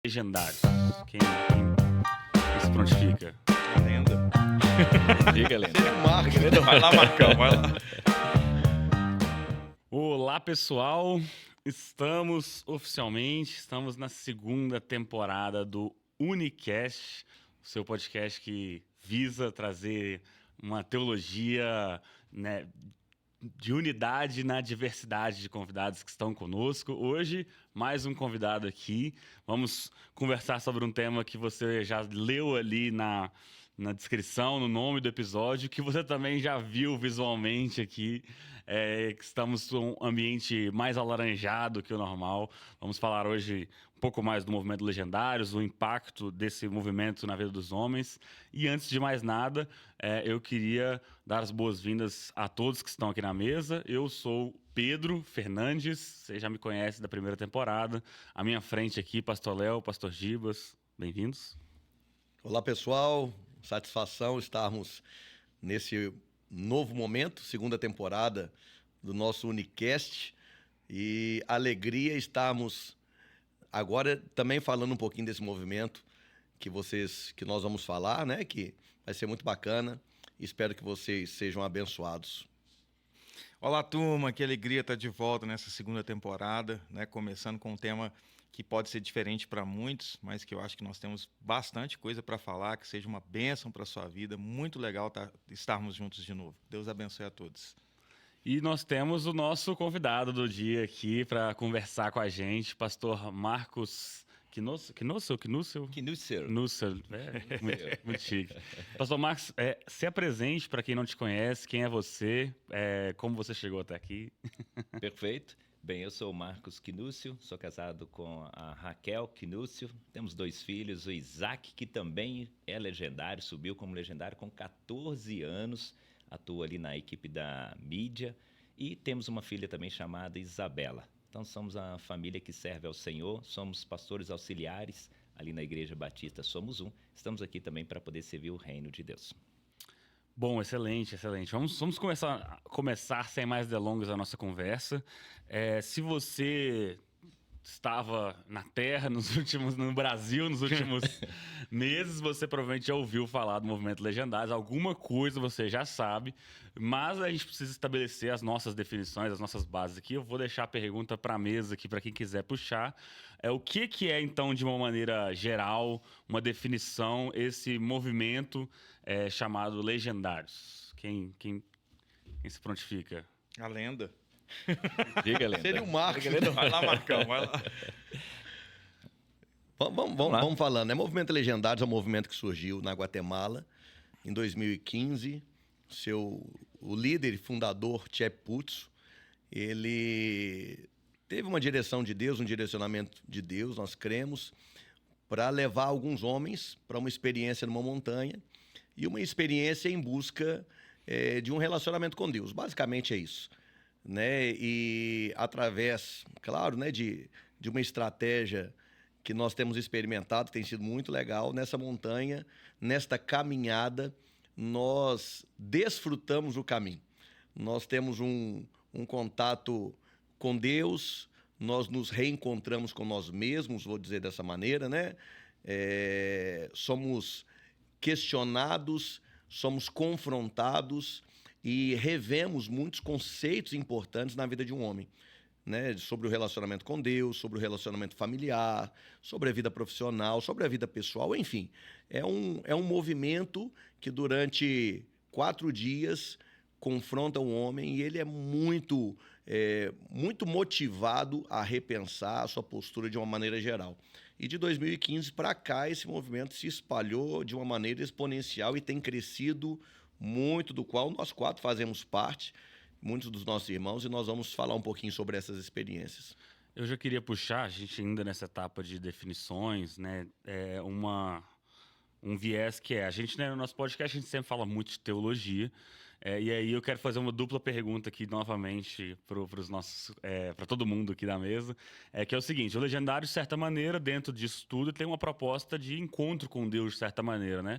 Legendários. Quem se prontifica? Lenda. Diga, Lenda. Vai lá, Marcão, vai lá. Olá, pessoal. Estamos na segunda temporada do Unicast, o seu podcast que visa trazer uma teologia, né, de unidade na diversidade de convidados que estão conosco. Hoje, mais um convidado aqui. Vamos conversar sobre um tema que você já leu ali na descrição, no nome do episódio, que você também já viu visualmente aqui, que estamos num ambiente mais alaranjado que o normal. Vamos falar hoje um pouco mais do movimento Legendários, o impacto desse movimento na vida dos homens. E antes de mais nada, eu queria dar as boas-vindas a todos que estão aqui na mesa. Eu sou Pedro Fernandes, você já me conhece da primeira temporada. À minha frente aqui, Pastor Léo, Pastor Gibas, bem-vindos. Olá, pessoal. Satisfação estarmos nesse novo momento, segunda temporada do nosso Unicast. E alegria estarmos agora também falando um pouquinho desse movimento que nós vamos falar, né? Que vai ser muito bacana. Espero que vocês sejam abençoados. Olá, turma. Que alegria estar de volta nessa segunda temporada, né? Começando com um tema que pode ser diferente para muitos, mas que eu acho que nós temos bastante coisa para falar, que seja uma bênção para a sua vida. Muito legal estarmos juntos de novo. Deus abençoe a todos. E nós temos o nosso convidado do dia aqui para conversar com a gente, pastor Marcos Knusel. Muito chique. Pastor Marcos, se apresente para quem não te conhece, quem é você, como você chegou até aqui. Perfeito. Bem, eu sou o Marcos Knusel, sou casado com a Raquel Knusel, temos 2 filhos, o Isaac, que também é legendário, subiu como legendário com 14 anos, atua ali na equipe da mídia, e temos uma filha também chamada Isabela. Então somos a família que serve ao Senhor, somos pastores auxiliares ali na Igreja Batista, somos um. Estamos aqui também para poder servir o reino de Deus. Bom, excelente. Vamos começar sem mais delongas a nossa conversa. Se você estava na Terra no Brasil nos últimos meses, você provavelmente já ouviu falar do movimento Legendários. Alguma coisa você já sabe, mas a gente precisa estabelecer as nossas definições, as nossas bases aqui. Eu vou deixar a pergunta para a mesa aqui para quem quiser puxar. O que é, então, de uma maneira geral, uma definição, esse movimento chamado Legendários? Quem se prontifica? A lenda. Diga, Lenda. Seria o Marcos. Vai lá, Marcão, vai lá. Vamos falando, né? Movimento Legendários é um movimento que surgiu na Guatemala em 2015. O líder e fundador, Chep Putzo, ele teve uma direção de Deus, um direcionamento de Deus, nós cremos, para levar alguns homens para uma experiência numa montanha e uma experiência em busca de um relacionamento com Deus. Basicamente é isso. Né? E através, claro, né, de uma estratégia que nós temos experimentado, que tem sido muito legal, nessa montanha, nesta caminhada, nós desfrutamos o caminho. Nós temos um contato com Deus, nós nos reencontramos com nós mesmos, vou dizer dessa maneira, né? Somos questionados, somos confrontados e revemos muitos conceitos importantes na vida de um homem, né? Sobre o relacionamento com Deus, sobre o relacionamento familiar, sobre a vida profissional, sobre a vida pessoal, enfim. É um movimento que durante 4 dias confronta o homem e ele é muito motivado a repensar a sua postura de uma maneira geral. E de 2015 para cá, esse movimento se espalhou de uma maneira exponencial e tem crescido muito, do qual nós 4 fazemos parte, muitos dos nossos irmãos, e nós vamos falar um pouquinho sobre essas experiências. Eu já queria puxar, a gente ainda nessa etapa de definições, né, um viés que a gente, né, no nosso podcast, a gente sempre fala muito de teologia, E aí eu quero fazer uma dupla pergunta aqui novamente para todo mundo aqui da mesa, que é o seguinte: o Legendário, de certa maneira, dentro disso tudo, tem uma proposta de encontro com Deus, de certa maneira, né?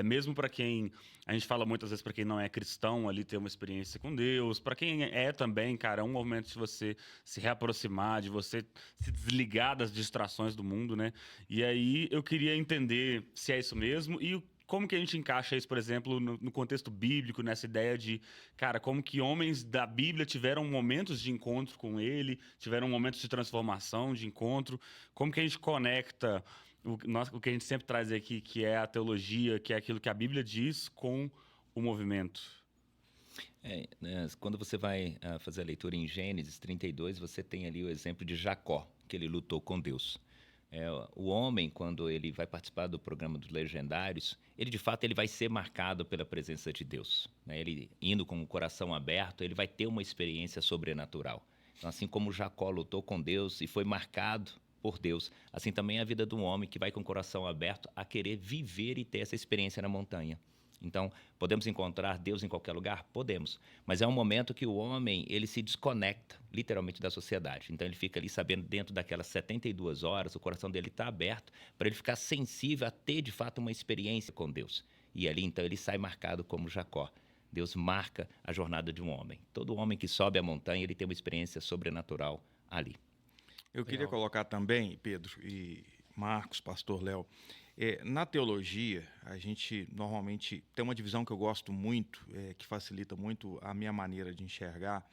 Mesmo para quem a gente fala muitas vezes, para quem não é cristão, ali ter uma experiência com Deus, para quem é também, cara, é um momento de você se reaproximar, de você se desligar das distrações do mundo, né? E aí eu queria entender se é isso mesmo e como que a gente encaixa isso, por exemplo, no contexto bíblico, nessa ideia de, cara, como que homens da Bíblia tiveram momentos de encontro com ele, tiveram momentos de transformação, de encontro, como que a gente conecta o que a gente sempre traz aqui, que é a teologia, que é aquilo que a Bíblia diz, com o movimento? Né, quando você vai fazer a leitura em Gênesis 32, você tem ali o exemplo de Jacó, que ele lutou com Deus. O homem, quando ele vai participar do programa dos Legendários, ele de fato ele vai ser marcado pela presença de Deus, né? Ele indo com o coração aberto, ele vai ter uma experiência sobrenatural. Então, assim como Jacó lutou com Deus e foi marcado por Deus, assim também é a vida de um homem que vai com o coração aberto a querer viver e ter essa experiência na montanha. Então, podemos encontrar Deus em qualquer lugar? Podemos. Mas é um momento que o homem ele se desconecta, literalmente, da sociedade. Então, ele fica ali sabendo, dentro daquelas 72 horas, o coração dele está aberto para ele ficar sensível a ter, de fato, uma experiência com Deus. E ali, então, ele sai marcado como Jacó. Deus marca a jornada de um homem. Todo homem que sobe a montanha, ele tem uma experiência sobrenatural ali. Eu queria colocar também, Pedro e Marcos, pastor Léo, na teologia, a gente normalmente tem uma divisão que eu gosto muito, que facilita muito a minha maneira de enxergar,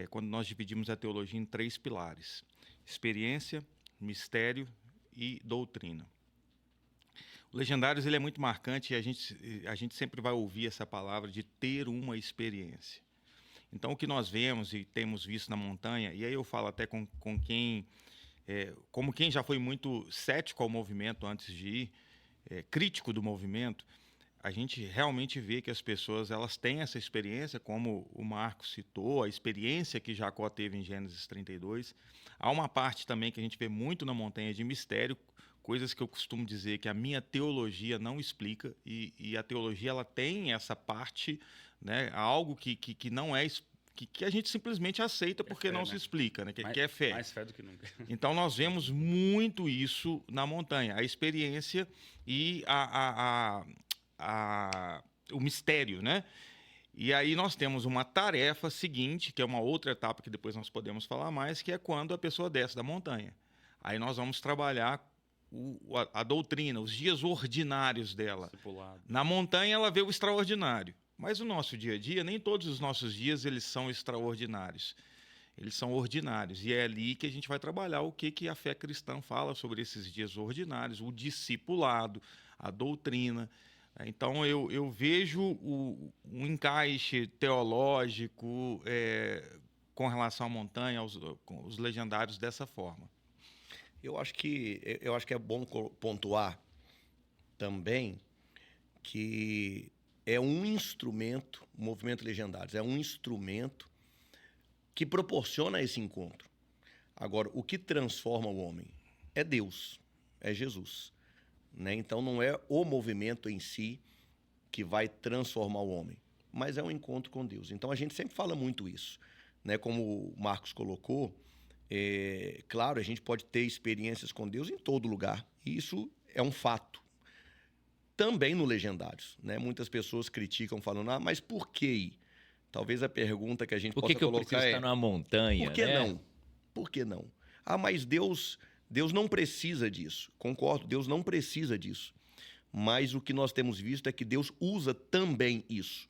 quando nós dividimos a teologia em 3 pilares: experiência, mistério e doutrina. O Legendários ele é muito marcante e a gente sempre vai ouvir essa palavra de ter uma experiência. Então, o que nós vemos e temos visto na montanha, e aí eu falo até com quem... como quem já foi muito cético ao movimento antes de ir, crítico do movimento, a gente realmente vê que as pessoas elas têm essa experiência, como o Marcos citou, a experiência que Jacó teve em Gênesis 32. Há uma parte também que a gente vê muito na montanha de mistério, coisas que eu costumo dizer que a minha teologia não explica, e a teologia ela tem essa parte, né, algo que não é que a gente simplesmente aceita porque não se explica, né? Que é fé. Mais fé do que nunca. Então, nós vemos muito isso na montanha, a experiência e o mistério, né? E aí nós temos uma tarefa seguinte, que é uma outra etapa que depois nós podemos falar mais, que é quando a pessoa desce da montanha. Aí nós vamos trabalhar a doutrina, os dias ordinários dela. Discipulado. Na montanha ela vê o extraordinário. Mas o nosso dia a dia, nem todos os nossos dias eles são extraordinários. Eles são ordinários. E é ali que a gente vai trabalhar o que a fé cristã fala sobre esses dias ordinários, o discipulado, a doutrina. Então, eu vejo um encaixe teológico com relação à montanha, com os legendários dessa forma. Eu acho que é bom pontuar também que é um instrumento, o movimento Legendários é um instrumento que proporciona esse encontro. Agora, o que transforma o homem é Deus, é Jesus, né? Então, não é o movimento em si que vai transformar o homem, mas é um encontro com Deus. Então, a gente sempre fala muito isso, né? Como o Marcos colocou, claro, a gente pode ter experiências com Deus em todo lugar, e isso é um fato. Também no Legendários, né? Muitas pessoas criticam falando, mas por que ir? Talvez a pergunta que a gente possa colocar eu preciso estar numa montanha, por que né? não? Por que não? Mas Deus não precisa disso. Concordo, Deus não precisa disso. Mas o que nós temos visto é que Deus usa também isso.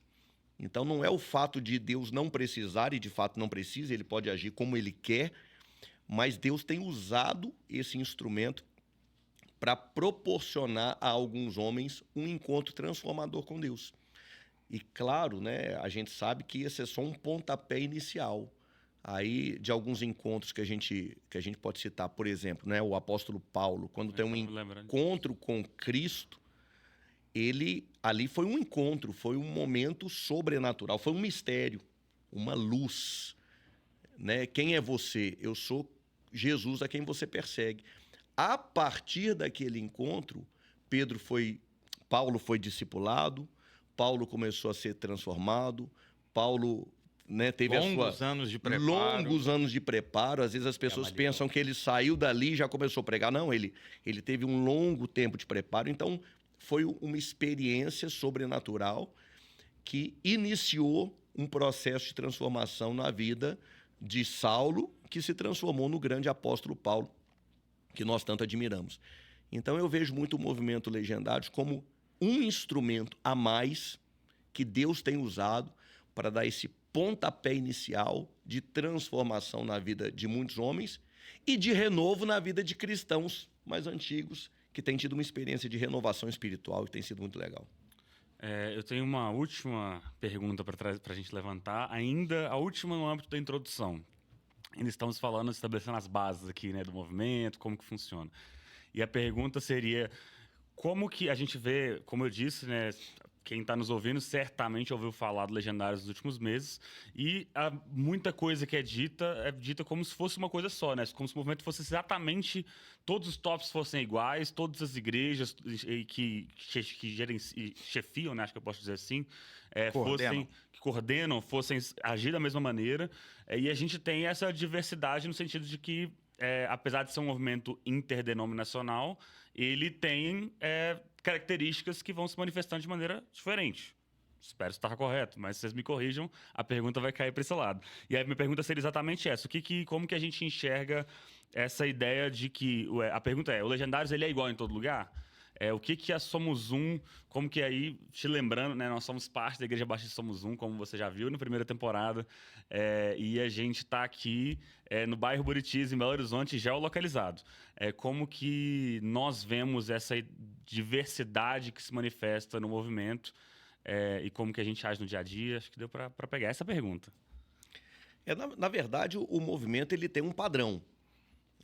Então não é o fato de Deus não precisar, e de fato não precisa, ele pode agir como ele quer, mas Deus tem usado esse instrumento para proporcionar a alguns homens um encontro transformador com Deus. E claro, né, a gente sabe que esse é só um pontapé inicial aí de alguns encontros que a gente pode citar. Por exemplo, né, o apóstolo Paulo, quando tem um encontro com Cristo, ali foi um encontro, foi um momento sobrenatural, foi um mistério, uma luz, né? Quem é você? Eu sou Jesus a quem você persegue. A partir daquele encontro, Paulo foi discipulado, Paulo começou a ser transformado, Paulo, né, teve Longos anos de preparo. longos anos de preparo. Às vezes as pessoas Trabalhou. pensam que ele saiu dali e já começou a pregar. Não, ele teve um longo tempo de preparo. Então, foi uma experiência sobrenatural que iniciou um processo de transformação na vida de Saulo, que se transformou no grande apóstolo Paulo, que nós tanto admiramos. Então, eu vejo muito o movimento Legendários como um instrumento a mais que Deus tem usado para dar esse pontapé inicial de transformação na vida de muitos homens e de renovo na vida de cristãos mais antigos que têm tido uma experiência de renovação espiritual e tem sido muito legal. Eu tenho uma última pergunta para a gente levantar, ainda a última no âmbito da introdução. Ainda estamos falando, estabelecendo as bases aqui, né, do movimento, como que funciona. E a pergunta seria, como que a gente vê, como eu disse, né, quem está nos ouvindo certamente ouviu falar do Legendários nos últimos meses, e muita coisa que é dita como se fosse uma coisa só, né? Como se o movimento fosse exatamente, todos os tops fossem iguais, todas as igrejas que chefiam, né, acho que eu posso dizer assim, fossem agir da mesma maneira, e a gente tem essa diversidade no sentido de que, apesar de ser um movimento interdenominacional, ele tem características que vão se manifestando de maneira diferente. Espero estar correto, mas se vocês me corrijam, a pergunta vai cair para esse lado. E aí minha pergunta seria exatamente essa. Como que a gente enxerga essa ideia de que... A pergunta é, o Legendários ele é igual em todo lugar? O que é Somos Um? Como que aí, te lembrando, né, nós somos parte da Igreja Batista Somos Um, como você já viu na primeira temporada, e a gente está aqui no bairro Buritis, em Belo Horizonte, geolocalizado. Como que nós vemos essa diversidade que se manifesta no movimento e como que a gente age no dia a dia? Acho que deu para pegar essa pergunta. Na verdade, o movimento ele tem um padrão,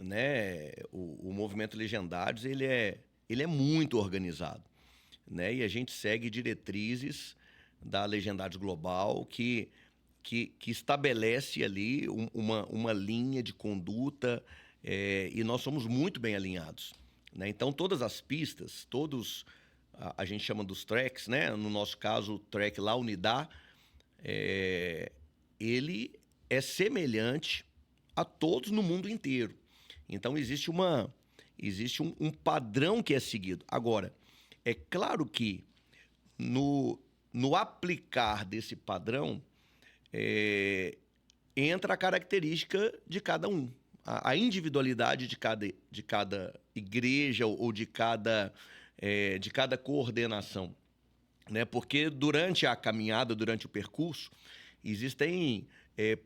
né? O movimento Legendários ele é muito organizado, né? E a gente segue diretrizes da Legendários Global que estabelece ali uma linha de conduta, e nós somos muito bem alinhados, né? Então, todas as pistas, a gente chama dos tracks, né? No nosso caso, o track La Unidad, ele é semelhante a todos no mundo inteiro. Então, existe um padrão que é seguido. Agora, é claro que no aplicar desse padrão, entra a característica de cada um. A individualidade de cada igreja ou de cada coordenação, né? Porque durante a caminhada, durante o percurso, existem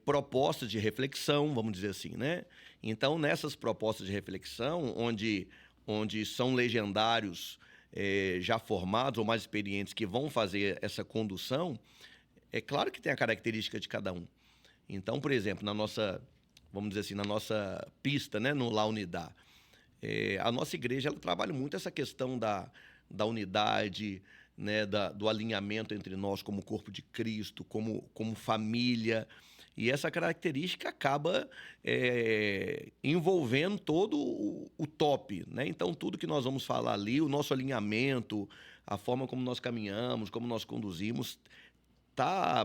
propostas de reflexão, vamos dizer assim, né? Então, nessas propostas de reflexão, onde são legendários já formados ou mais experientes que vão fazer essa condução, é claro que tem a característica de cada um. Então, por exemplo, vamos dizer assim, na nossa pista, né, no La Unidad, a nossa igreja ela trabalha muito essa questão da unidade, né, do alinhamento entre nós como corpo de Cristo, como família. E essa característica acaba envolvendo todo o top, né? Então, tudo que nós vamos falar ali, o nosso alinhamento, a forma como nós caminhamos, como nós conduzimos, está,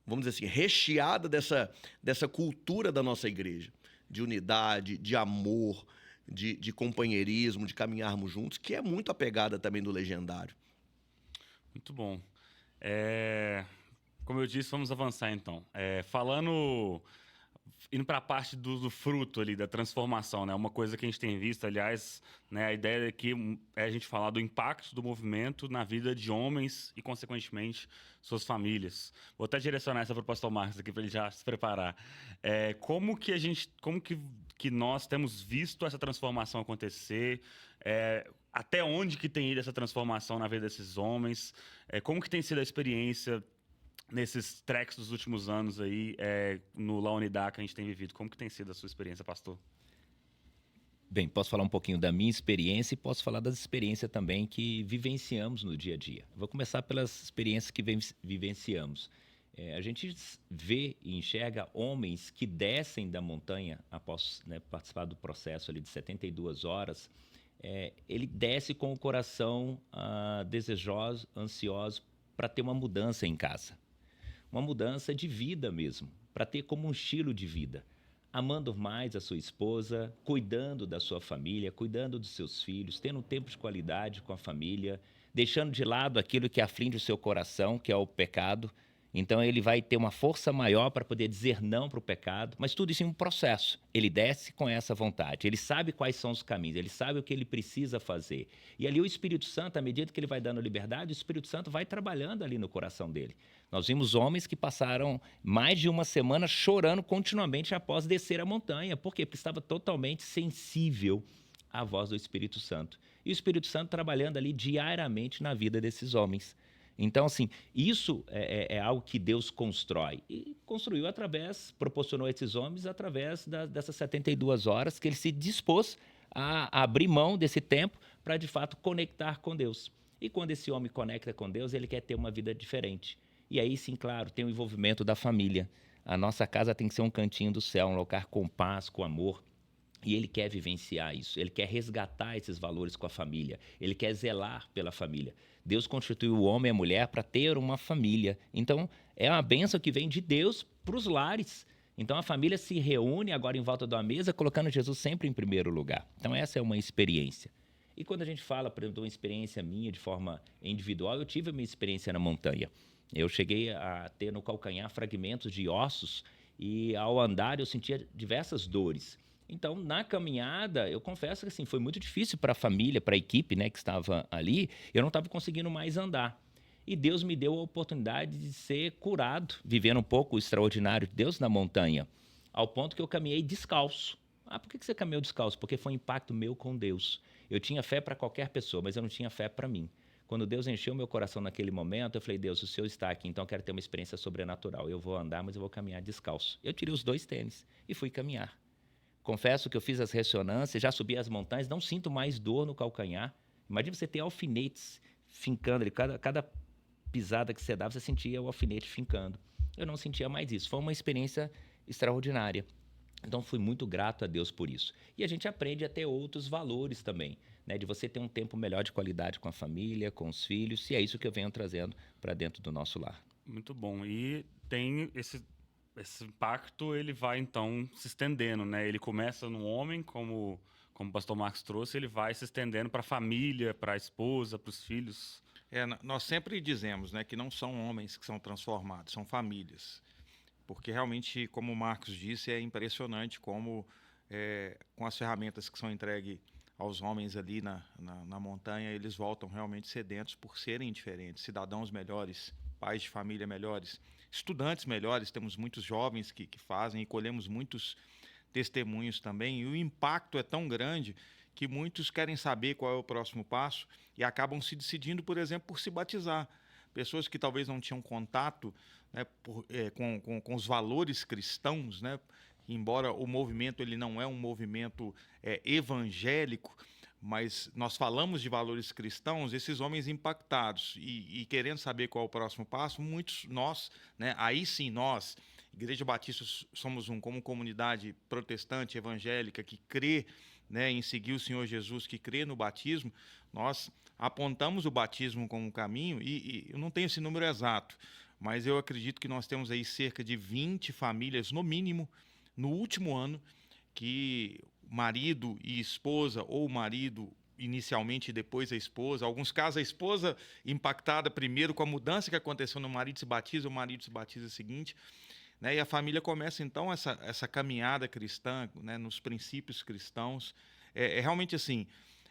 vamos dizer assim, recheada dessa cultura da nossa igreja, de unidade, de amor, de companheirismo, de caminharmos juntos, que é muito apegada também do Legendário. Muito bom. Como eu disse, vamos avançar então. Indo para a parte do fruto ali, da transformação, né? Uma coisa que a gente tem visto, aliás, né? A ideia aqui é a gente falar do impacto do movimento na vida de homens e, consequentemente, suas famílias. Vou até direcionar essa para o pastor Marcos aqui, para ele já se preparar. Como que nós temos visto essa transformação acontecer? Até onde que tem ido essa transformação na vida desses homens? Como que tem sido a experiência nesses tracks dos últimos anos aí, no La Unidad que a gente tem vivido? Como que tem sido a sua experiência, pastor? Bem, posso falar um pouquinho da minha experiência e posso falar das experiências também que vivenciamos no dia a dia. Vou começar pelas experiências que vivenciamos. A gente vê e enxerga homens que descem da montanha após, né, participar do processo ali de 72 horas, ele desce com o coração desejoso, ansioso para ter uma mudança em casa. Uma mudança de vida mesmo, para ter como um estilo de vida. Amando mais a sua esposa, cuidando da sua família, cuidando dos seus filhos, tendo um tempo de qualidade com a família, deixando de lado aquilo que aflige o seu coração, que é o pecado. Então ele vai ter uma força maior para poder dizer não para o pecado, mas tudo isso em um processo. Ele desce com essa vontade, ele sabe quais são os caminhos, ele sabe o que ele precisa fazer. E ali o Espírito Santo, à medida que ele vai dando liberdade, o Espírito Santo vai trabalhando ali no coração dele. Nós vimos homens que passaram mais de uma semana chorando continuamente após descer a montanha. Por quê? Porque estava totalmente sensível à voz do Espírito Santo. E o Espírito Santo trabalhando ali diariamente na vida desses homens. Então, assim, isso é algo que Deus constrói. E construiu proporcionou a esses homens através dessas 72 horas que ele se dispôs a abrir mão desse tempo para, de fato, conectar com Deus. E quando esse homem conecta com Deus, ele quer ter uma vida diferente. E aí, sim, claro, tem o envolvimento da família. A nossa casa tem que ser um cantinho do céu, um lugar com paz, com amor. E ele quer vivenciar isso, ele quer resgatar esses valores com a família, ele quer zelar pela família. Deus constituiu o homem e a mulher para ter uma família. Então, é uma bênção que vem de Deus para os lares. Então, a família se reúne agora em volta de uma mesa, colocando Jesus sempre em primeiro lugar. Então, essa é uma experiência. E quando a gente fala, por exemplo, de uma experiência minha de forma individual, eu tive a minha experiência na montanha. Eu cheguei a ter no calcanhar fragmentos de ossos e, ao andar, eu sentia diversas dores. Então, na caminhada, eu confesso que assim, foi muito difícil para a família, para a equipe, né, que estava ali. Eu não estava conseguindo mais andar. E Deus me deu a oportunidade de ser curado, vivendo um pouco o extraordinário de Deus na montanha, ao ponto que eu caminhei descalço. Por que você caminhou descalço? Porque foi um impacto meu com Deus. Eu tinha fé para qualquer pessoa, mas eu não tinha fé para mim. Quando Deus encheu meu coração naquele momento, eu falei, Deus, o Senhor está aqui, então eu quero ter uma experiência sobrenatural. Eu vou andar, mas eu vou caminhar descalço. Eu tirei os 2 tênis e fui caminhar. Confesso que eu fiz as ressonâncias, já subi as montanhas, não sinto mais dor no calcanhar. Imagina você ter alfinetes fincando ali, cada pisada que você dava, você sentia o alfinete fincando. Eu não sentia mais isso. Foi uma experiência extraordinária. Então, fui muito grato a Deus por isso. E a gente aprende a ter outros valores também, né? De você ter um tempo melhor de qualidade com a família, com os filhos, e é isso que eu venho trazendo para dentro do nosso lar. Muito bom. E tem esse impacto, ele vai então se estendendo, né? Ele começa no homem, como o pastor Marcos trouxe, ele vai se estendendo para a família, para a esposa, para os filhos. Nós sempre dizemos, né, que não são homens que são transformados, são famílias. Porque realmente, como o Marcos disse, é impressionante como, com as ferramentas que são entregues aos homens ali na montanha, eles voltam realmente sedentos por serem diferentes, cidadãos melhores, pais de família melhores, estudantes melhores. Temos muitos jovens que fazem e colhemos muitos testemunhos também. E o impacto é tão grande que muitos querem saber qual é o próximo passo e acabam se decidindo, por exemplo, por se batizar. Pessoas que talvez não tinham contato, né, com os valores cristãos, né, embora o movimento ele não é um movimento evangélico, mas nós falamos de valores cristãos, esses homens impactados e querendo saber qual é o próximo passo, muitos nós, né, aí sim nós, Igreja Batista, somos como comunidade protestante, evangélica, que crê, né, em seguir o Senhor Jesus, que crê no batismo, nós apontamos o batismo como um caminho e eu não tenho esse número exato, mas eu acredito que nós temos aí cerca de 20 famílias, no mínimo, no último ano, que marido e esposa, ou marido inicialmente e depois a esposa, alguns casos a esposa impactada primeiro com a mudança que aconteceu no marido se batiza, o marido se batiza seguinte, né, e a família começa então essa caminhada cristã, né, nos princípios cristãos. Realmente assim,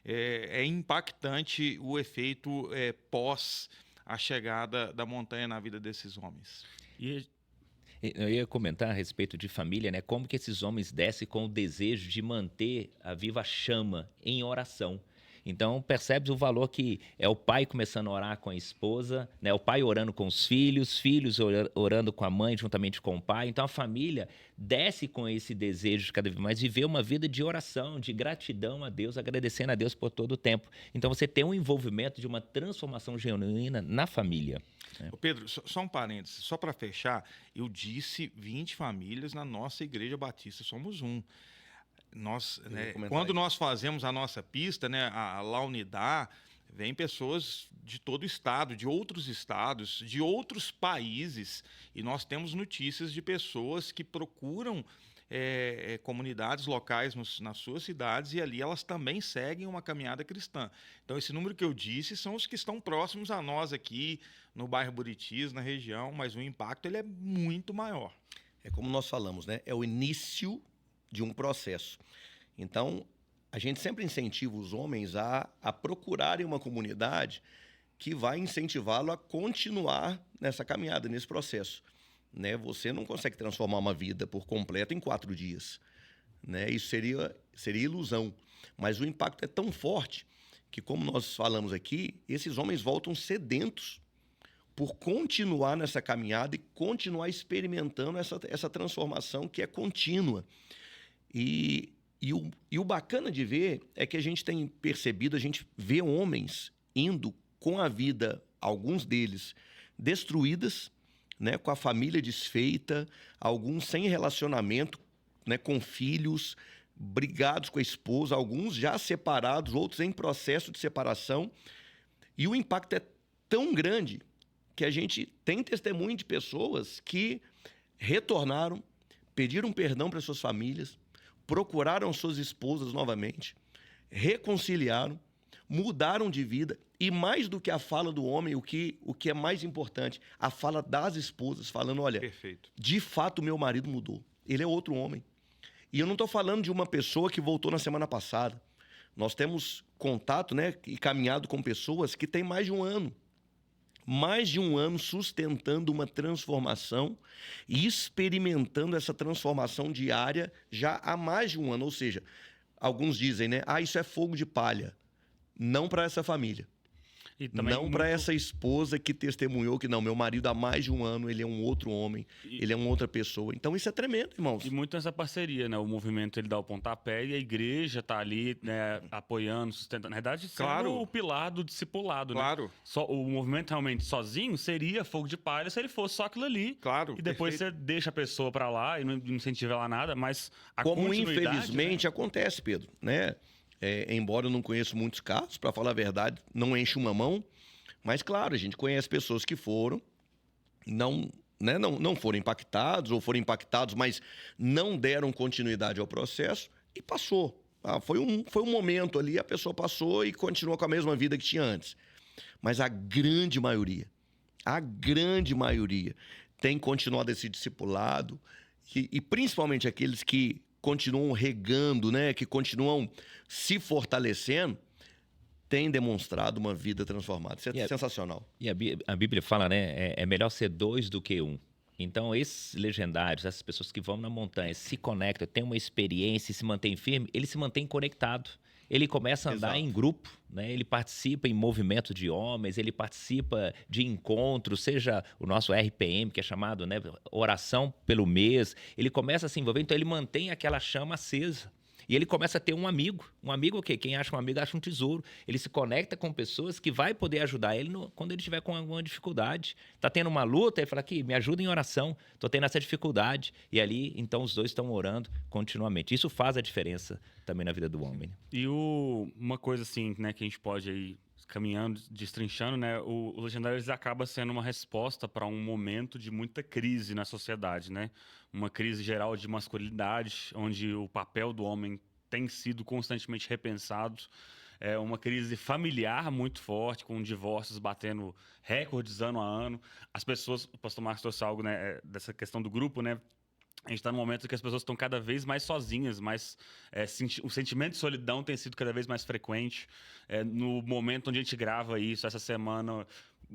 é impactante o efeito pós a chegada da montanha na vida desses homens. Eu ia comentar a respeito de família, né? Como que esses homens descem com o desejo de manter a viva chama em oração. Então, percebes o valor que é o pai começando a orar com a esposa, né? O pai orando com os filhos orando com a mãe juntamente com o pai. Então, a família desce com esse desejo de cada vez mais viver uma vida de oração, de gratidão a Deus, agradecendo a Deus por todo o tempo. Então, você tem um envolvimento de uma transformação genuína na família. Ô Pedro, só um parênteses, só para fechar, eu disse 20 famílias na nossa Igreja Batista, somos um. Quando nós fazemos a nossa pista, né, a La Unidad, vem pessoas de todo o estado, de outros estados, de outros países, e nós temos notícias de pessoas que procuram comunidades locais nas suas cidades, e ali elas também seguem uma caminhada cristã. Então, esse número que eu disse são os que estão próximos a nós aqui, no bairro Buritis, na região, mas o impacto ele é muito maior. É como nós falamos, né? É o início de um processo. Então, a gente sempre incentiva os homens a procurarem uma comunidade que vai incentivá-lo a continuar nessa caminhada, nesse processo. Né? Você não consegue transformar uma vida por completo em 4 dias. Né? Isso seria ilusão. Mas o impacto é tão forte que, como nós falamos aqui, esses homens voltam sedentos por continuar nessa caminhada e continuar experimentando essa transformação que é contínua. E o bacana de ver é que a gente tem percebido, a gente vê homens indo com a vida, alguns deles destruídas, né, com a família desfeita, alguns sem relacionamento, né, com filhos, brigados com a esposa, alguns já separados, outros em processo de separação. E o impacto é tão grande que a gente tem testemunho de pessoas que retornaram, pediram perdão para suas famílias, procuraram suas esposas novamente, reconciliaram, mudaram de vida. E mais do que a fala do homem, o que é mais importante, a fala das esposas, falando, olha, perfeito, de fato meu marido mudou, ele é outro homem. E eu não estou falando de uma pessoa que voltou na semana passada. Nós temos contato, né, e caminhado com pessoas que têm mais de um ano sustentando uma transformação e experimentando essa transformação diária já há mais de um ano. Ou seja, alguns dizem, né, isso é fogo de palha. Não para essa família. Não para essa esposa que testemunhou que não, meu marido há mais de um ano, ele é um outro homem, ele é uma outra pessoa. Então isso é tremendo, irmãos. E muito nessa parceria, né? O movimento ele dá o pontapé e a igreja tá ali, né, apoiando, sustentando. Na verdade, sendo o pilar do discipulado, claro, né? Só, o movimento realmente sozinho seria fogo de palha se ele fosse só aquilo ali. Claro. E depois você deixa a pessoa para lá e não incentiva ela nada, mas a como continuidade, infelizmente, né, acontece, Pedro, né? Embora eu não conheça muitos casos, para falar a verdade, não enche uma mão, mas claro, a gente conhece pessoas que foram, não foram impactados, ou foram impactados, mas não deram continuidade ao processo e passou. Foi um momento ali, a pessoa passou e continuou com a mesma vida que tinha antes. Mas a grande maioria tem continuado esse discipulado e principalmente aqueles que continuam regando, né, que continuam se fortalecendo, têm demonstrado uma vida transformada. Isso é sensacional. E a Bíblia fala, né, é melhor ser 2 do que 1. Então, esses legendários, essas pessoas que vão na montanha, se conectam, têm uma experiência e se mantêm firme, ele se mantém conectado. Ele começa a andar em grupo, né? Ele participa em movimento de homens, ele participa de encontros, seja o nosso RPM, que é chamado, né, oração pelo mês. Ele começa a se envolver, então ele mantém aquela chama acesa. E ele começa a ter um amigo o quê? Quem acha um amigo acha um tesouro. Ele se conecta com pessoas que vai poder ajudar ele quando ele estiver com alguma dificuldade. Tá tendo uma luta, ele fala aqui, me ajuda em oração, tô tendo essa dificuldade. E ali, então, os dois estão orando continuamente. Isso faz a diferença também na vida do homem. E uma coisa assim, né, que a gente pode aí caminhando, destrinchando, né, o Legendários acaba sendo uma resposta para um momento de muita crise na sociedade, né? Uma crise geral de masculinidade, onde o papel do homem tem sido constantemente repensado. É uma crise familiar muito forte, com divórcios batendo recordes ano a ano. As pessoas, o pastor Marcos trouxe algo, né, dessa questão do grupo, né? A gente está num momento que as pessoas estão cada vez mais sozinhas, o sentimento de solidão tem sido cada vez mais frequente. No momento onde a gente grava isso, essa semana,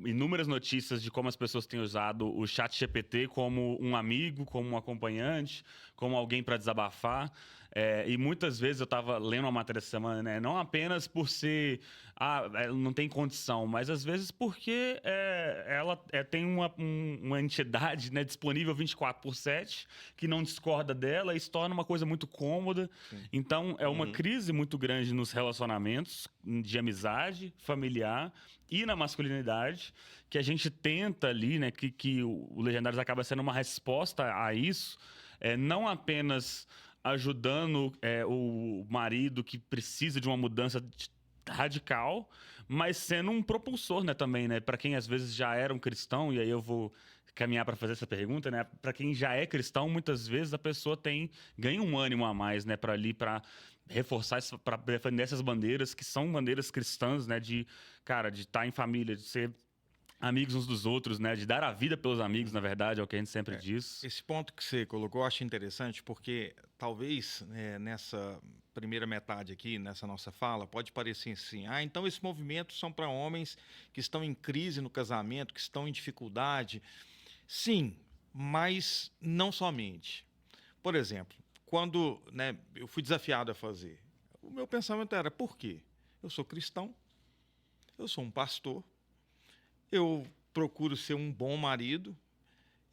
inúmeras notícias de como as pessoas têm usado o ChatGPT como um amigo, como um acompanhante, como alguém para desabafar. E muitas vezes eu estava lendo uma matéria essa semana, né? Não apenas por ser... não tem condição, mas às vezes porque ela tem uma entidade, né, disponível 24/7, que não discorda dela e se torna uma coisa muito cômoda. Sim. Então, é uma crise muito grande nos relacionamentos de amizade, familiar e na masculinidade, que a gente tenta ali, né, que o Legendários acaba sendo uma resposta a isso, não apenas ajudando o marido que precisa de uma mudança radical, mas sendo um propulsor, né, também, né? Para quem às vezes já era um cristão, e aí eu vou caminhar para fazer essa pergunta, né? Para quem já é cristão, muitas vezes a pessoa ganha um ânimo a mais, né, para reforçar, para defender essas bandeiras que são bandeiras cristãs, né, de estar em família, de ser amigos uns dos outros, né, de dar a vida pelos amigos, na verdade, é o que a gente sempre diz. Esse ponto que você colocou eu acho interessante, porque talvez nessa primeira metade aqui, nessa nossa fala, pode parecer assim, então esses movimentos são para homens que estão em crise no casamento, que estão em dificuldade. Sim, mas não somente. Por exemplo, quando eu fui desafiado a fazer, o meu pensamento era, por quê? Eu sou cristão, eu sou um pastor, eu procuro ser um bom marido,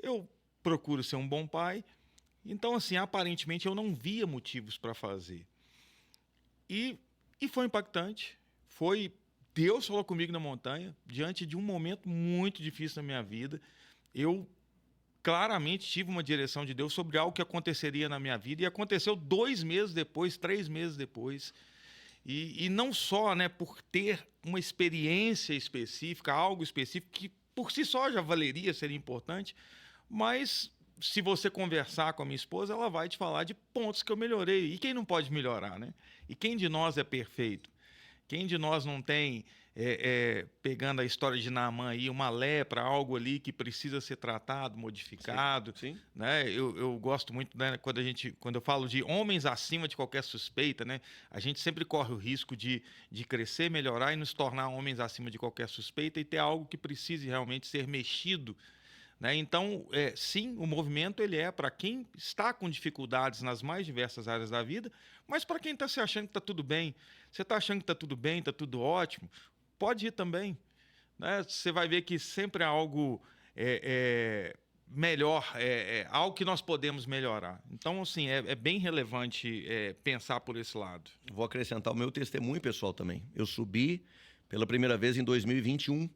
eu procuro ser um bom pai. Então, assim, aparentemente eu não via motivos para fazer. E foi impactante. Deus falou comigo na montanha, diante de um momento muito difícil na minha vida. Eu claramente tive uma direção de Deus sobre algo que aconteceria na minha vida. E aconteceu 2 meses depois, 3 meses depois. E não só por ter uma experiência específica, algo específico, que por si só já valeria, seria importante, mas se você conversar com a minha esposa, ela vai te falar de pontos que eu melhorei. E quem não pode melhorar, né? E quem de nós é perfeito? Quem de nós não tem, pegando a história de Naamã aí, uma lepra, algo ali que precisa ser tratado, modificado? Sim. Né? Eu gosto muito, né, quando eu falo de homens acima de qualquer suspeita, né, a gente sempre corre o risco de crescer, melhorar e nos tornar homens acima de qualquer suspeita e ter algo que precise realmente ser mexido. Né? Então, sim, o movimento ele é para quem está com dificuldades nas mais diversas áreas da vida, mas para quem está se achando que está tudo bem. Você está achando que está tudo bem, está tudo ótimo, pode ir também. Né? Você vai ver que sempre há algo melhor, algo que nós podemos melhorar. Então, assim, é bem relevante pensar por esse lado. Vou acrescentar o meu testemunho pessoal também. Eu subi pela primeira vez em 2021,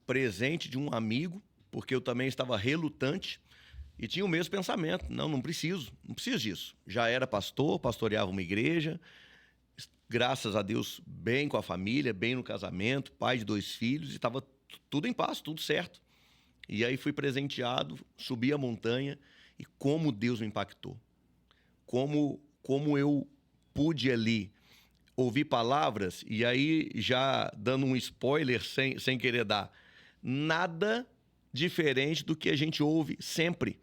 presente de um amigo, porque eu também estava relutante e tinha o mesmo pensamento. Não preciso disso. Já era pastor, pastoreava uma igreja, graças a Deus, bem com a família, bem no casamento, pai de 2 filhos, e estava tudo em paz, tudo certo. E aí fui presenteado, subi a montanha, e como Deus me impactou. Como eu pude ali ouvir palavras, e aí já dando um spoiler sem querer dar, nada diferente do que a gente ouve sempre.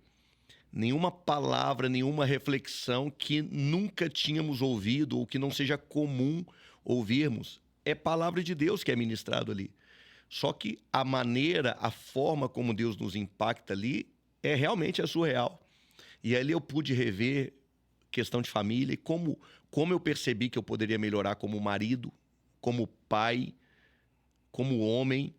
Nenhuma palavra, nenhuma reflexão que nunca tínhamos ouvido ou que não seja comum ouvirmos. É palavra de Deus que é ministrado ali. Só que a maneira, a forma como Deus nos impacta ali realmente surreal. E ali eu pude rever questão de família e como eu percebi que eu poderia melhorar como marido, como pai, como homem.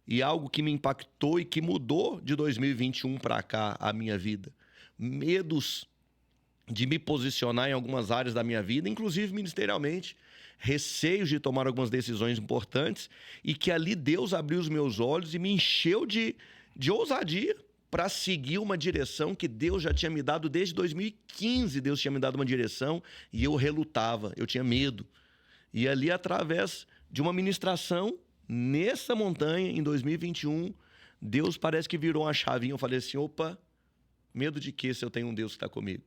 E algo que me impactou e que mudou de 2021 para cá a minha vida. Medos de me posicionar em algumas áreas da minha vida, inclusive ministerialmente. Receios de tomar algumas decisões importantes e que ali Deus abriu os meus olhos e me encheu de ousadia para seguir uma direção que Deus já tinha me dado desde 2015. Deus tinha me dado uma direção e eu relutava, eu tinha medo. E ali, através de uma ministração nessa montanha, em 2021, Deus parece que virou uma chavinha. Eu falei assim, opa, medo de quê se eu tenho um Deus que está comigo?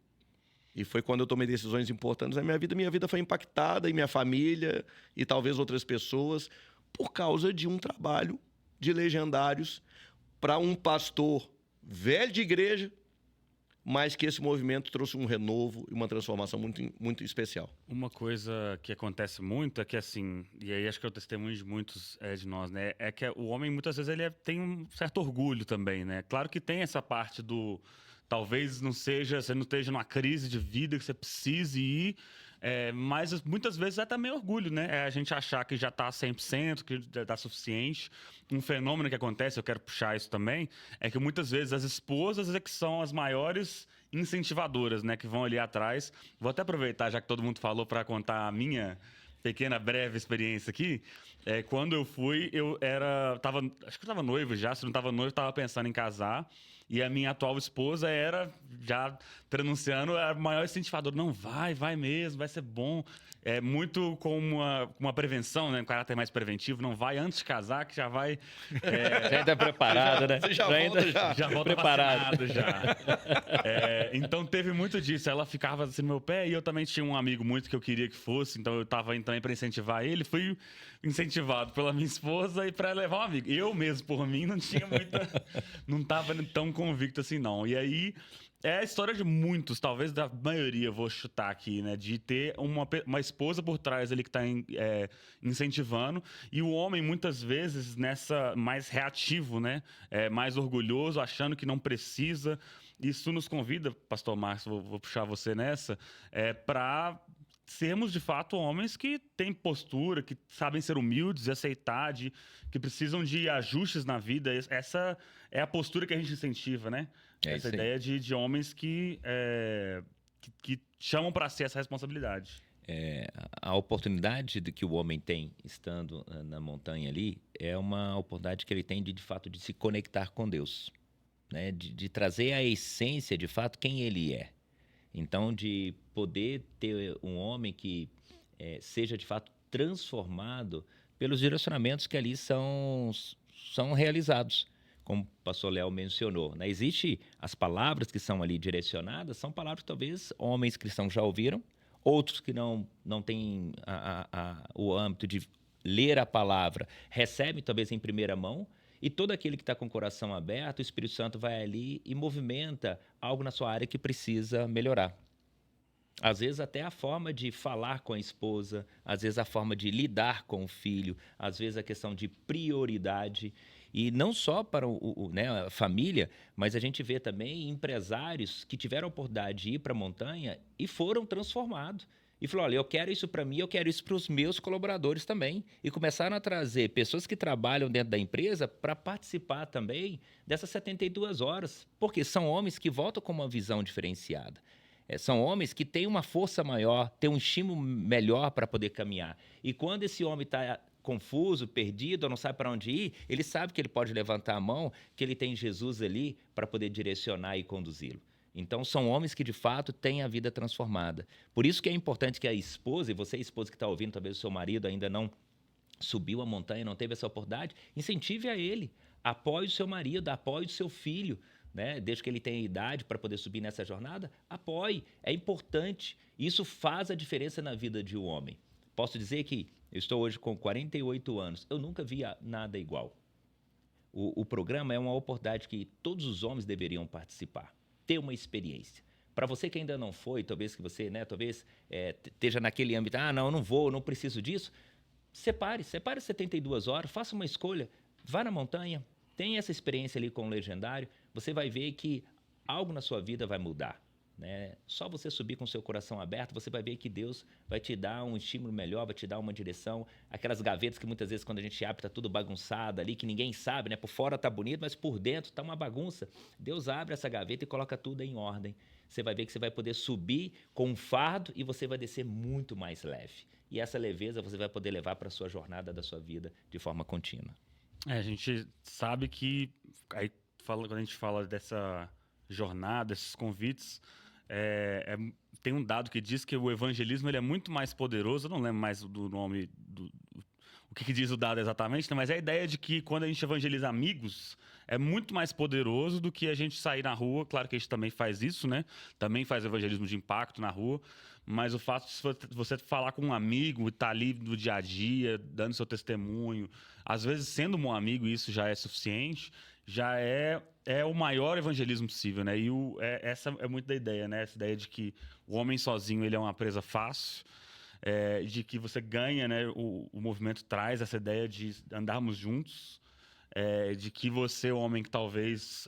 E foi quando eu tomei decisões importantes na minha vida. Minha vida foi impactada, e minha família, e talvez outras pessoas, por causa de um trabalho de legendários para um pastor velho de igreja, mas que esse movimento trouxe um renovo e uma transformação muito, muito especial. Uma coisa que acontece muito é que, assim, e aí acho que é o testemunho de muitos de nós, né? É que o homem, muitas vezes, ele tem um certo orgulho também, né? Claro que tem essa parte do... Talvez você não esteja numa crise de vida que você precise ir, mas muitas vezes é também orgulho, né? É a gente achar que já está 100%, que já está suficiente. Um fenômeno que acontece, eu quero puxar isso também, é que muitas vezes as esposas é que são as maiores incentivadoras, né? Que vão ali atrás. Vou até aproveitar, já que todo mundo falou, para contar a minha pequena, breve experiência aqui. Quando eu fui, acho que eu tava noivo já. Se não tava noivo, eu tava pensando em casar. E a minha atual esposa era, já pronunciando, a maior incentivadora. Não, vai mesmo, vai ser bom. É muito com uma prevenção, né? Um caráter mais preventivo. Não vai antes de casar, que já vai... Já ainda preparado, né? Você já volta Já volta preparado. vacinado, já. Então teve muito disso. Ela ficava assim no meu pé e eu também tinha um amigo muito que eu queria que fosse. Então eu tava indo também pra incentivar ele. Fui incentivado pela minha esposa e pra levar um amigo. Eu mesmo, por mim, não tinha muita... Não tava tão convicto assim, não. E aí... É a história de muitos, talvez da maioria, vou chutar aqui, né? De ter uma esposa por trás ali que está incentivando. E o homem, muitas vezes, nessa mais reativo, né? Mais orgulhoso, achando que não precisa. Isso nos convida, pastor Marcos, vou puxar você nessa, para sermos, de fato, homens que têm postura, que sabem ser humildes e aceitar, que precisam de ajustes na vida. Essa é a postura que a gente incentiva, né? Essa ideia de homens que chamam para si essa responsabilidade. A oportunidade que o homem tem estando na montanha ali é uma oportunidade que ele tem de fato, de se conectar com Deus, né? De trazer a essência, de fato, quem ele é. Então, de poder ter um homem que seja, de fato, transformado pelos direcionamentos que ali são realizados. Como o pastor Léo mencionou, né? Existem as palavras que são ali direcionadas, são palavras que talvez homens cristãos já ouviram, outros que não têm o âmbito de ler a palavra, recebem talvez em primeira mão, e todo aquele que está com o coração aberto, o Espírito Santo vai ali e movimenta algo na sua área que precisa melhorar. Às vezes até a forma de falar com a esposa, às vezes a forma de lidar com o filho, às vezes a questão de prioridade. E não só para a família, mas a gente vê também empresários que tiveram a oportunidade de ir para a montanha e foram transformados. E falou, olha, eu quero isso para mim, eu quero isso para os meus colaboradores também. E começaram a trazer pessoas que trabalham dentro da empresa para participar também dessas 72 horas. Porque são homens que voltam com uma visão diferenciada. São homens que têm uma força maior, têm um estímulo melhor para poder caminhar. E quando esse homem está confuso, perdido, ou não sabe para onde ir, ele sabe que ele pode levantar a mão, que ele tem Jesus ali para poder direcionar e conduzi-lo. Então, são homens que, de fato, têm a vida transformada. Por isso que é importante que a esposa, e você, esposa que está ouvindo, talvez o seu marido ainda não subiu a montanha, não teve essa oportunidade, incentive a ele, apoie o seu marido, apoie o seu filho, né? Desde que ele tenha idade para poder subir nessa jornada, apoie, é importante. Isso faz a diferença na vida de um homem. Posso dizer que eu estou hoje com 48 anos, eu nunca vi nada igual. O programa é uma oportunidade que todos os homens deveriam participar, ter uma experiência. Para você que ainda não foi, talvez que você, né, talvez esteja naquele âmbito, não, eu não vou, eu não preciso disso, separe 72 horas, faça uma escolha, vá na montanha, tenha essa experiência ali com o Legendário, você vai ver que algo na sua vida vai mudar. Né? Só você subir com o seu coração aberto, você vai ver que Deus vai te dar um estímulo melhor, vai te dar uma direção. Aquelas gavetas que muitas vezes quando a gente abre tá tudo bagunçado ali, que ninguém sabe, né? Por fora tá bonito, mas por dentro tá uma bagunça. Deus abre essa gaveta e coloca tudo em ordem. Você vai ver que você vai poder subir com um fardo e você vai descer muito mais leve. E essa leveza você vai poder levar para a sua jornada da sua vida de forma contínua. A gente sabe que aí quando a gente fala dessa jornada, esses convites, tem um dado que diz que o evangelismo ele é muito mais poderoso. Eu não lembro mais do nome, o que diz o dado exatamente, né? Mas é a ideia de que quando a gente evangeliza amigos, é muito mais poderoso do que a gente sair na rua. Claro que a gente também faz isso, né? Também faz evangelismo de impacto na rua. Mas o fato de você falar com um amigo e estar ali no dia a dia, dando seu testemunho, às vezes sendo um amigo, isso já é suficiente, já é o maior evangelismo possível, né? E essa é muito da ideia, né? Essa ideia de que o homem sozinho ele é uma presa fácil, de que você ganha, né? O movimento traz essa ideia de andarmos juntos, de que você, homem que talvez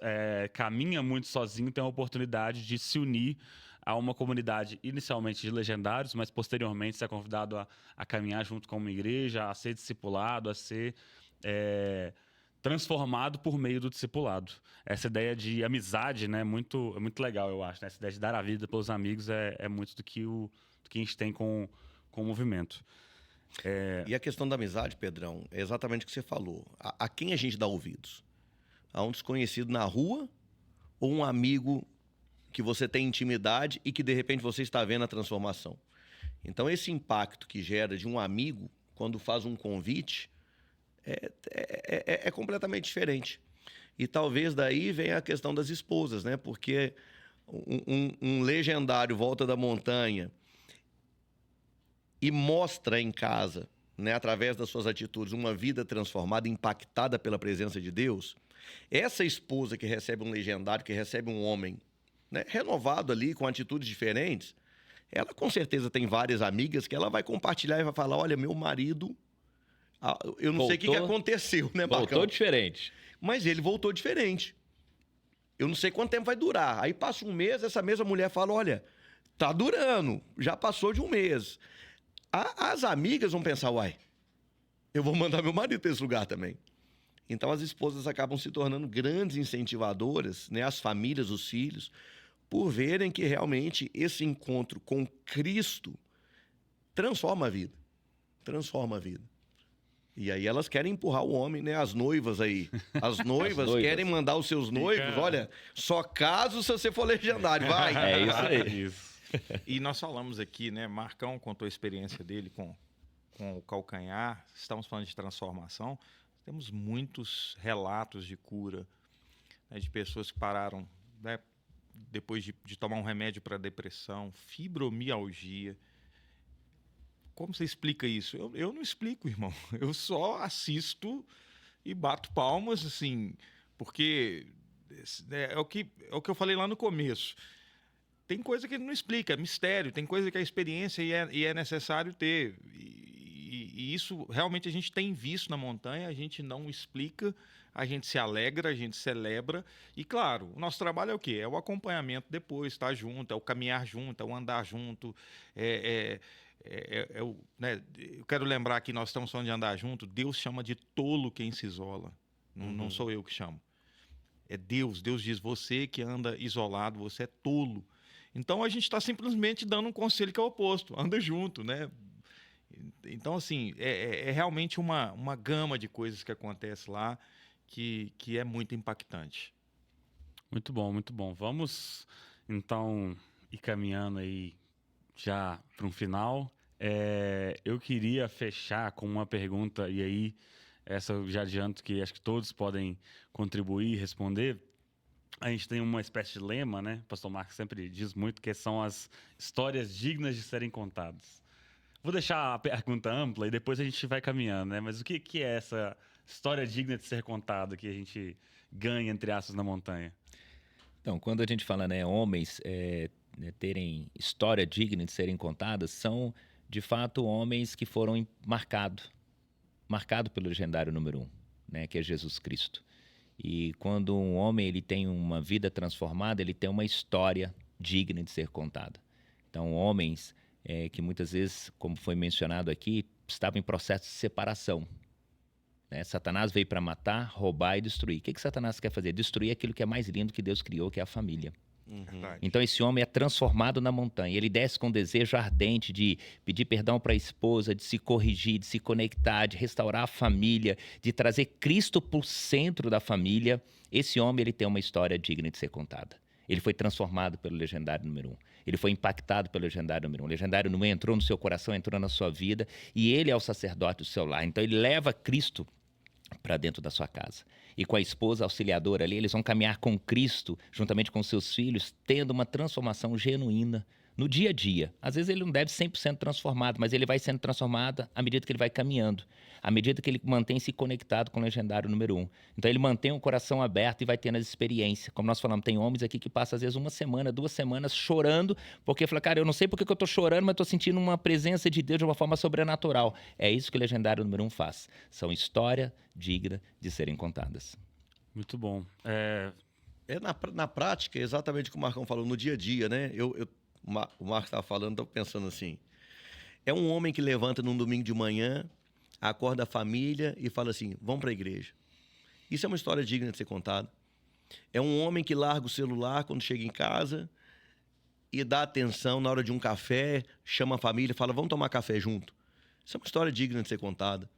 caminha muito sozinho, tem a oportunidade de se unir a uma comunidade inicialmente de legendários, mas posteriormente ser convidado a caminhar junto com uma igreja, a ser discipulado, a ser transformado por meio do discipulado. Essa ideia de amizade, né, é muito legal, eu acho. Né? Essa ideia de dar a vida pelos amigos é muito do que a gente tem com o movimento. E a questão da amizade, Pedrão, é exatamente o que você falou. A quem a gente dá ouvidos? A um desconhecido na rua ou um amigo que você tem intimidade e que, de repente, você está vendo a transformação? Então, esse impacto que gera de um amigo, quando faz um convite, é completamente diferente. E talvez daí venha a questão das esposas, né? Porque um legendário volta da montanha e mostra em casa, né, através das suas atitudes, uma vida transformada, impactada pela presença de Deus. Essa esposa que recebe um legendário, que recebe um homem, né, renovado ali, com atitudes diferentes, ela com certeza tem várias amigas que ela vai compartilhar e vai falar: olha, meu marido, eu não sei o que aconteceu, né, Marcão? Voltou diferente. Mas ele voltou diferente. Eu não sei quanto tempo vai durar. Aí passa um mês, essa mesma mulher fala: olha, tá durando, já passou de um mês. As amigas vão pensar: uai, eu vou mandar meu marido para esse lugar também. Então as esposas acabam se tornando grandes incentivadoras, né, as famílias, os filhos, por verem que realmente esse encontro com Cristo transforma a vida. Transforma a vida. E aí elas querem empurrar o homem, né? As noivas aí. As noivas querem mandar os seus noivos: olha, só caso se você for legendário, vai. É isso aí. Isso. E nós falamos aqui, né? Marcão contou a experiência dele com o calcanhar. Estamos falando de transformação. Temos muitos relatos de cura, né, de pessoas que pararam, né, depois de tomar um remédio para depressão, fibromialgia. Como você explica isso? Eu não explico, irmão. Eu só assisto e bato palmas, assim, porque é o que eu falei lá no começo. Tem coisa que ele não explica, é mistério. Tem coisa que é experiência e é necessário ter. E isso realmente a gente tem visto na montanha, a gente não explica, a gente se alegra, a gente celebra. E claro, o nosso trabalho é o quê? É o acompanhamento depois, estar junto, é o caminhar junto, é o andar junto, né? Eu quero lembrar que nós estamos falando de andar junto. Deus chama de tolo quem se isola. Não sou eu que chamo. É Deus. Deus diz: você que anda isolado, você é tolo. Então a gente está simplesmente dando um conselho que é o oposto. Anda junto, né? Então, assim, é realmente uma gama de coisas que acontece lá que é muito impactante. Muito bom, muito bom. Vamos, então, ir caminhando aí já para um final. Eu queria fechar com uma pergunta, e aí essa eu já adianto que acho que todos podem contribuir e responder. A gente tem uma espécie de lema, né? O pastor Marcos sempre diz muito, que são as histórias dignas de serem contadas. Vou deixar a pergunta ampla e depois a gente vai caminhando, né? Mas o que é essa história digna de ser contada que a gente ganha, entre aspas, na montanha? Então, quando a gente fala, né, homens né, terem história digna de serem contadas, são, de fato, homens que foram marcados pelo legendário número 1, né, que é Jesus Cristo. E quando um homem ele tem uma vida transformada, ele tem uma história digna de ser contada. Então, homens que muitas vezes, como foi mencionado aqui, estavam em processo de separação. Né? Satanás veio para matar, roubar e destruir. O que Satanás quer fazer? Destruir aquilo que é mais lindo que Deus criou, que é a família. Então esse homem é transformado na montanha. Ele desce com desejo ardente de pedir perdão para a esposa, de se corrigir, de se conectar, de restaurar a família, de trazer Cristo para o centro da família. Esse homem ele tem uma história digna de ser contada. Ele foi transformado pelo legendário número 1. Ele foi impactado pelo legendário número 1. O legendário número 1 entrou no seu coração, entrou na sua vida, e ele é o sacerdote do seu lar. Então ele leva Cristo para dentro da sua casa. E com a esposa auxiliadora ali, eles vão caminhar com Cristo, juntamente com seus filhos, tendo uma transformação genuína no dia a dia. Às vezes ele não deve 100% transformado, mas ele vai sendo transformado à medida que ele vai caminhando, à medida que ele mantém-se conectado com o legendário número 1. Então ele mantém o coração aberto e vai tendo as experiências. Como nós falamos, tem homens aqui que passam às vezes 1 semana, 2 semanas chorando, porque fala: cara, eu não sei porque que eu estou chorando, mas estou sentindo uma presença de Deus de uma forma sobrenatural. É isso que o legendário número 1 faz. São histórias dignas de serem contadas. Muito bom. Na prática, exatamente o que o Marcão falou, no dia a dia, né? O Marcos estava falando, estou pensando assim. É um homem que levanta num domingo de manhã, acorda a família e fala assim: vamos para a igreja. Isso é uma história digna de ser contada. É um homem que larga o celular quando chega em casa e dá atenção na hora de um café, chama a família e fala: vamos tomar café junto. Isso é uma história digna de ser contada.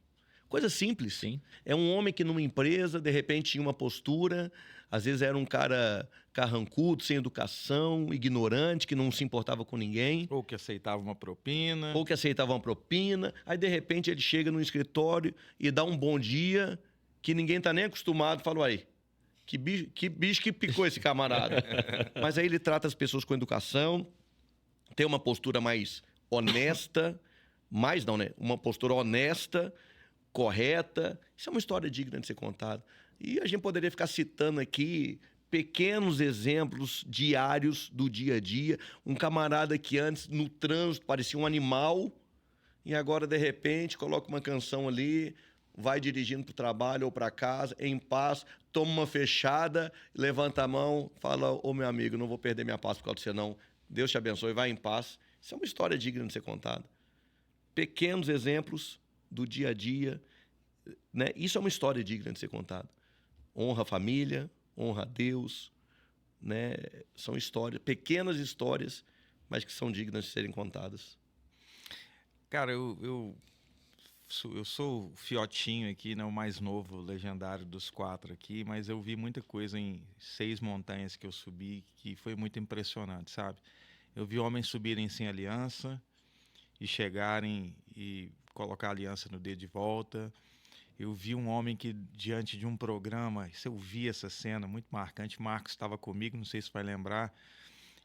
Coisa simples. Sim. É um homem que numa empresa, de repente, tinha uma postura, às vezes era um cara carrancudo, sem educação, ignorante, que não se importava com ninguém, Ou que aceitava uma propina. ou que aceitava uma propina. Aí, de repente, ele chega no escritório e dá um bom dia, que ninguém tá nem acostumado, fala, aí, que bicho que picou esse camarada. Mas aí ele trata as pessoas com educação, tem uma postura mais honesta, mais não, né? Uma postura honesta, correta. Isso é uma história digna de ser contada. E a gente poderia ficar citando aqui pequenos exemplos diários do dia a dia. Um camarada que antes, no trânsito, parecia um animal, e agora, de repente, coloca uma canção ali, vai dirigindo para o trabalho ou para casa, em paz, toma uma fechada, levanta a mão, fala, ô meu amigo, não vou perder minha paz por causa de você não. Deus te abençoe, vai em paz. Isso é uma história digna de ser contada. Pequenos exemplos do dia a dia, né? Isso é uma história digna de ser contada. Honra a família, honra a Deus, né? São histórias, pequenas histórias, mas que são dignas de serem contadas. Cara, eu sou o fiotinho aqui, né, o mais novo legendário dos 4 aqui, mas eu vi muita coisa em 6 montanhas que eu subi que foi muito impressionante, sabe? Eu vi homens subirem sem aliança e chegarem e colocar a aliança no dedo de volta. Eu vi um homem que, diante de um programa, eu vi essa cena muito marcante, Marcos estava comigo, não sei se vai lembrar,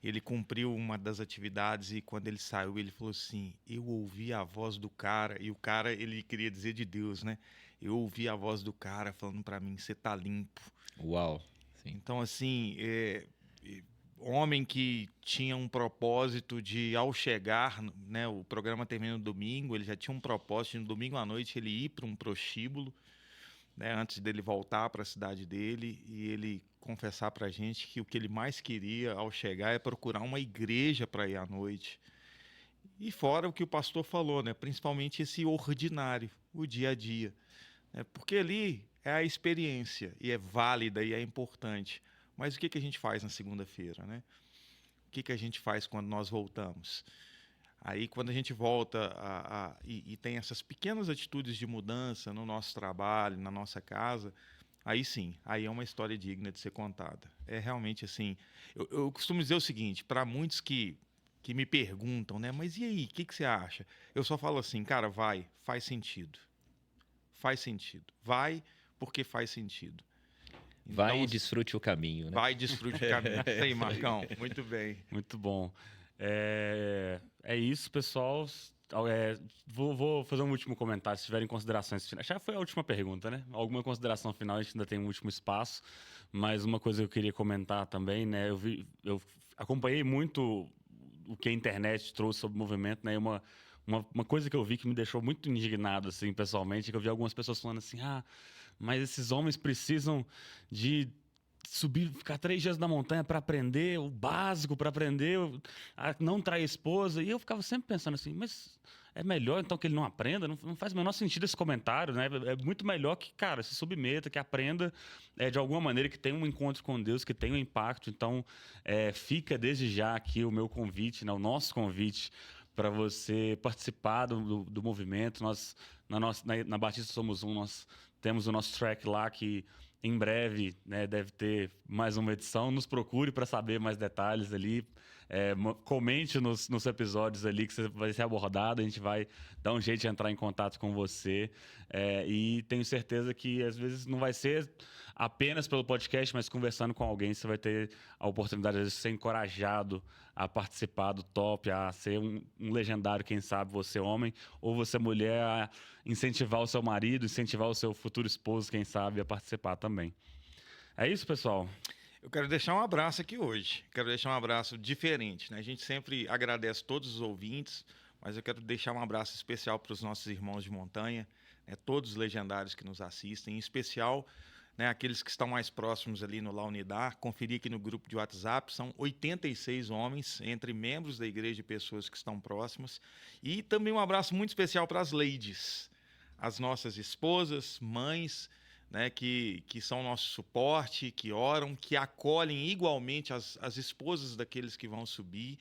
ele cumpriu uma das atividades e quando ele saiu, ele falou assim, eu ouvi a voz do cara, e o cara, ele queria dizer de Deus, né? Eu ouvi a voz do cara falando para mim, você tá limpo. Uau. Sim. Então, assim, homem que tinha um propósito de, ao chegar, né, o programa termina no domingo, ele já tinha um propósito de, no domingo à noite, ele ir para um prostíbulo, né, antes dele voltar para a cidade dele, e ele confessar para a gente que o que ele mais queria ao chegar é procurar uma igreja para ir à noite. E fora o que o pastor falou, né, principalmente esse ordinário, o dia a dia, né, porque ali é a experiência, e é válida, e é importante. Mas o que a gente faz na segunda-feira, né? O que a gente faz quando nós voltamos? Aí, quando a gente volta e tem essas pequenas atitudes de mudança no nosso trabalho, na nossa casa, aí sim, aí é uma história digna de ser contada. É realmente assim. Eu costumo dizer o seguinte, para muitos que me perguntam, né? Mas e aí, o que você acha? Eu só falo assim, cara, vai, faz sentido. Faz sentido. Vai porque faz sentido. Vai Então, e desfrute o caminho, né? vai e desfrute o caminho. Isso aí, Marcão. Muito bem. Muito bom. É isso, pessoal. Vou fazer um último comentário, se tiverem considerações finais. Já foi a última pergunta, né? Alguma consideração final, a gente ainda tem um último espaço. Mas uma coisa que eu queria comentar também, né? Eu acompanhei muito o que a internet trouxe sobre o movimento, né? Uma coisa que eu vi que me deixou muito indignado, assim, pessoalmente, é que eu vi algumas pessoas falando assim, mas esses homens precisam de subir, ficar 3 dias na montanha para aprender o básico, para aprender a não trair a esposa. E eu ficava sempre pensando assim, mas é melhor então que ele não aprenda? Não faz o menor sentido esse comentário, né? É muito melhor que, cara, se submeta, que aprenda de alguma maneira, que tenha um encontro com Deus, que tenha um impacto. Então, fica desde já aqui o meu convite, né? O nosso convite para você participar do movimento. Nós, na Batista Somos Um, nós temos o nosso track lá que em breve, né, deve ter mais uma edição. Nos procure para saber mais detalhes ali. Comente nos episódios ali que você vai ser abordado. A gente vai dar um jeito de entrar em contato com você. E tenho certeza que às vezes não vai ser apenas pelo podcast, mas conversando com alguém, você vai ter a oportunidade de ser encorajado a participar do top, a ser um legendário, quem sabe, você homem, ou você mulher, a incentivar o seu marido, incentivar o seu futuro esposo, quem sabe, a participar também. É isso, pessoal? Eu quero deixar um abraço aqui hoje. Quero deixar um abraço diferente, né? A gente sempre agradece todos os ouvintes, mas eu quero deixar um abraço especial para os nossos irmãos de montanha, né? Todos os legendários que nos assistem, em especial, né, aqueles que estão mais próximos ali no La Unidad. Conferi aqui no grupo de WhatsApp, são 86 homens, entre membros da igreja e pessoas que estão próximas. E também um abraço muito especial para as ladies, as nossas esposas, mães, né, que são nosso suporte, que oram, que acolhem igualmente as esposas daqueles que vão subir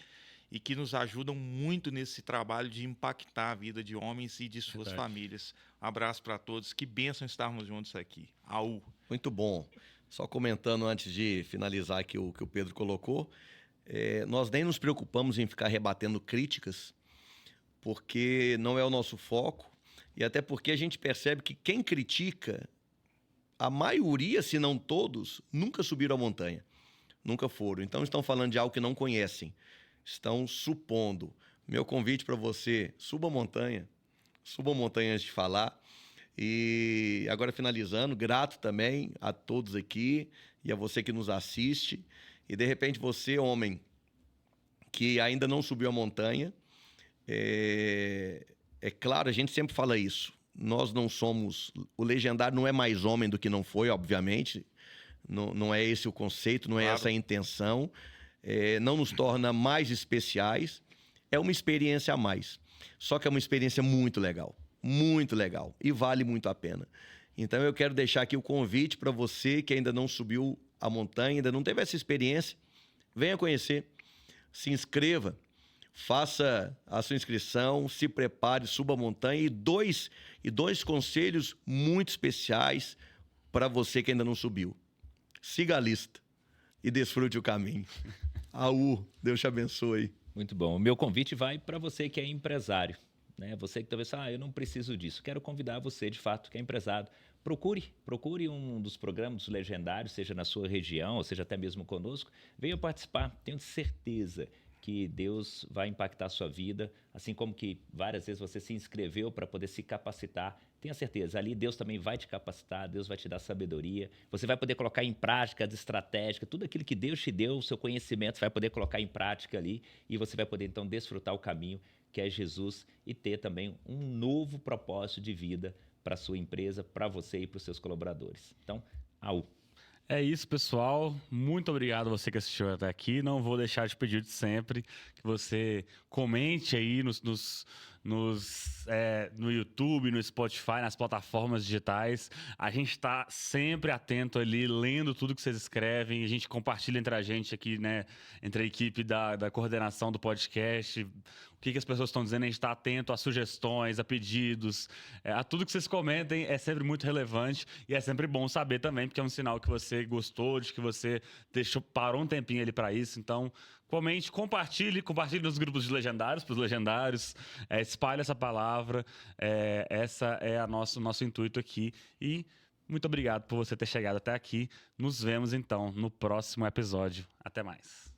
e que nos ajudam muito nesse trabalho de impactar a vida de homens e de suas Verdade. famílias. Abraço para todos, que bênção estarmos juntos aqui. AU. Muito bom. Só comentando antes de finalizar aqui o que o Pedro colocou, nós nem nos preocupamos em ficar rebatendo críticas, porque não é o nosso foco, e até porque a gente percebe que quem critica, a maioria, se não todos, nunca subiram a montanha. Nunca foram. Então estão falando de algo que não conhecem. Estão supondo. Meu convite para você, suba a montanha. Suba a montanha antes de falar. E agora finalizando, grato também a todos aqui e a você que nos assiste. E de repente você, homem, que ainda não subiu a montanha, é claro, a gente sempre fala isso. Nós não somos... O legendário não é mais homem do que não foi, obviamente. Não é esse o conceito, não é Claro. essa a intenção. Não nos torna mais especiais. É uma experiência a mais. Só que é uma experiência muito legal. Muito legal. E vale muito a pena. Então eu quero deixar aqui o convite para você que ainda não subiu a montanha, ainda não teve essa experiência. Venha conhecer. Se inscreva. Faça a sua inscrição, se prepare, suba a montanha. E dois conselhos muito especiais para você que ainda não subiu. Siga a lista e desfrute o caminho. AU, Deus te abençoe. Muito bom. O meu convite vai para você que é empresário, né? Você que talvez eu não preciso disso. Quero convidar você, de fato, que é empresário. Procure um dos programas legendários, seja na sua região, ou seja até mesmo conosco. Venha participar. Tenho certeza que Deus vai impactar a sua vida, assim como que várias vezes você se inscreveu para poder se capacitar. Tenha certeza, ali Deus também vai te capacitar, Deus vai te dar sabedoria, você vai poder colocar em prática as estratégicas, tudo aquilo que Deus te deu, o seu conhecimento, você vai poder colocar em prática ali e você vai poder então desfrutar o caminho que é Jesus e ter também um novo propósito de vida para a sua empresa, para você e para os seus colaboradores. Então, AU. É isso, pessoal. Muito obrigado a você que assistiu até aqui. Não vou deixar de pedir de sempre que você comente aí no YouTube, no Spotify, nas plataformas digitais. A gente está sempre atento ali, lendo tudo que vocês escrevem. A gente compartilha entre a gente aqui, né? Entre a equipe da coordenação do podcast. O que as pessoas estão dizendo, a gente está atento a sugestões, a pedidos, a tudo que vocês comentem. É sempre muito relevante e é sempre bom saber também, porque é um sinal que você gostou, de que você parou um tempinho ali para isso. Então, comente, compartilhe nos grupos de legendários, para os legendários, espalhe essa palavra. Essa é o nosso intuito aqui. E muito obrigado por você ter chegado até aqui. Nos vemos então no próximo episódio. Até mais.